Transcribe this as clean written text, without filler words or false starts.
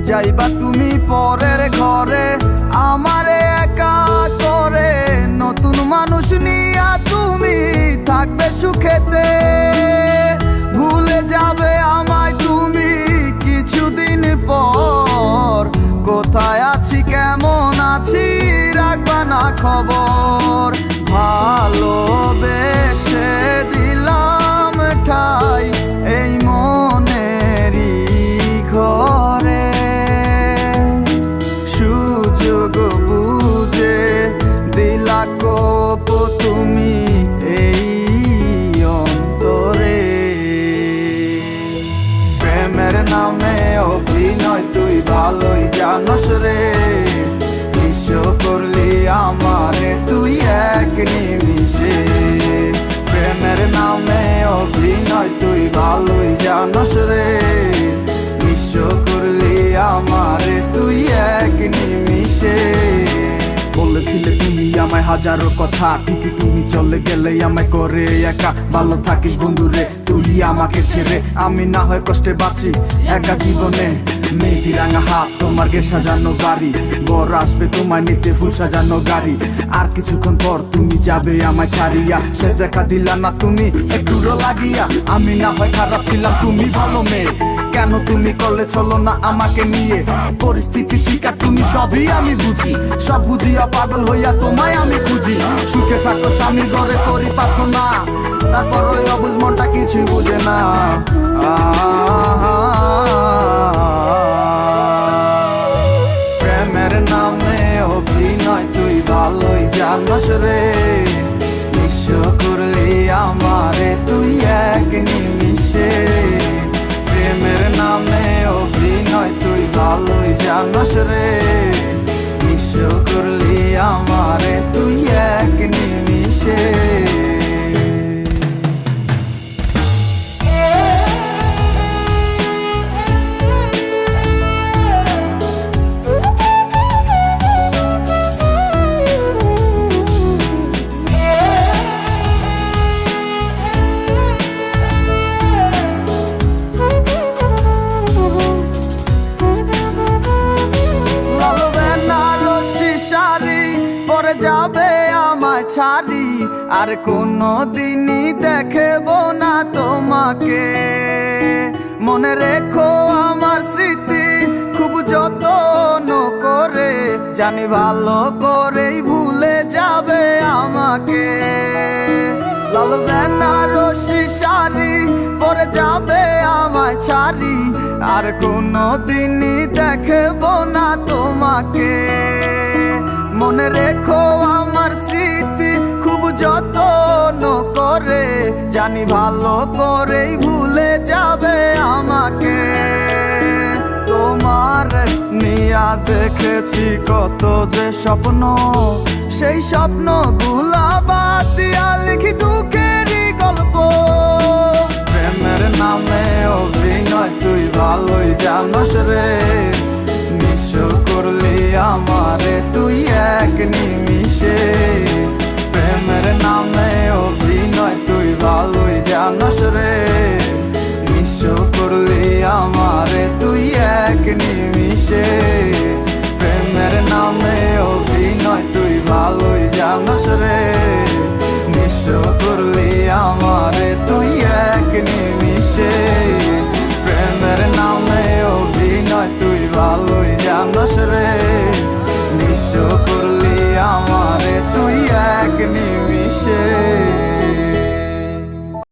যাইবা তুমি পরের ঘরে আমারে একা করে, নতুন মানুষ নিয়া তুমি থাকবে সুখেতে। ভুলে যাবে আমায় তুমি কিছুদিন পর, কোথায় আছি কেমন আছি রাখবা না খবর। ভালোবেসে দিলাম ঠাই এই মনেরই ঘরে, সুযোগ বুঝে দিলা কোপ তুমি এই অন্তরে। প্রেমের নামে অভিনয় তুই ভালোই জানস রে, নিঃস্ব করলি আমারে তুই এক নিমিষে। প্রেমের নামে অভিনয় তুই ভালোই জানস রে, নিঃস্ব করলি আমারে তুই এক নিমিষে। বলেছিলে তুমি আমায় হাজারো কথা, ঠিকই তুমি চলে গেলে আমায় করে একা। ভালো থাকিস বন্ধুরে তুই আমাকে ছেড়ে, আমি না হয় কষ্টে বাঁচি একা জীবনে। মেয়েটি রাঙা হাত তোমার গে সাজানো বাড়ি, বর আসবে তোমায় নিতে ফুল সাজানো গাড়ি। আর কিছুক্ষণ পর তুমি যাবে আমায় ছাড়িয়া, শেষ দেখা দিলা না তুমি একটুরো লাগিয়া। আমি না হয় খারাপ ছিলাম তুমি ভালো মেয়ে, কেন তুমি করলে চলো না আমাকে নিয়ে। পরিস্থিতি শিকার তুমি সবই আমি বুঝি, সব বুঝিয়া পাগল হইয়া তোমায় আমি খুঁজি। সুখে থাকো স্বামীর ঘরে করি প্রার্থনা, তারপর ওই অবুঝ মনটা কিছুই বুঝে না। প্রেমের নামে অভিনয় তুই ভালোই জানস রে, নিঃস্ব করলি আমারে তুই এক নিমিষে। প্রেমের নামে অভিনয় তুই ভালোই জানস রে, নিঃস্ব করলি আমারে তুই এক নিমিষে। যাবে আমায় ছাড়ি আর কোনো দিনই দেখব না তোমাকে। মনে রেখো আমার স্মৃতি খুব যত্ন করে, জানি ভালো করেই ভুলে যাবে আমাকে। লাল বেনারসি শাড়ি পরে যাবে আমায় ছাড়ি আর কোনো দিনই দেখব না তোমাকে। মনে রেখো আমার স্মৃতি খুব যত্ন করে, জানি ভালো করেই ভুলে যাবে আমাকে। তোমার নিয়া দেখেছি কত যে স্বপ্ন, সেই স্বপ্ন গুলা বাদ দিয়া লিখি দুঃখেরই গল্প। প্রেমের নামে অভিনয় তুই ভালোই জানস রে, নিঃস্ব করলি আমারে তুই এক নিমিষে। প্রেমের নামে অভিনয় তুই ভালোই জানস রে, নিঃস্ব করলি আমারে তুই এক নিমিষে। প্রেমের নামে অভিনয় তুই ভালোই জানস রে, নিঃস্ব করলি আমারে তুই এক নিমিষে। প্রেমের নামে অভিনয় তুই ভালোই জানস রে।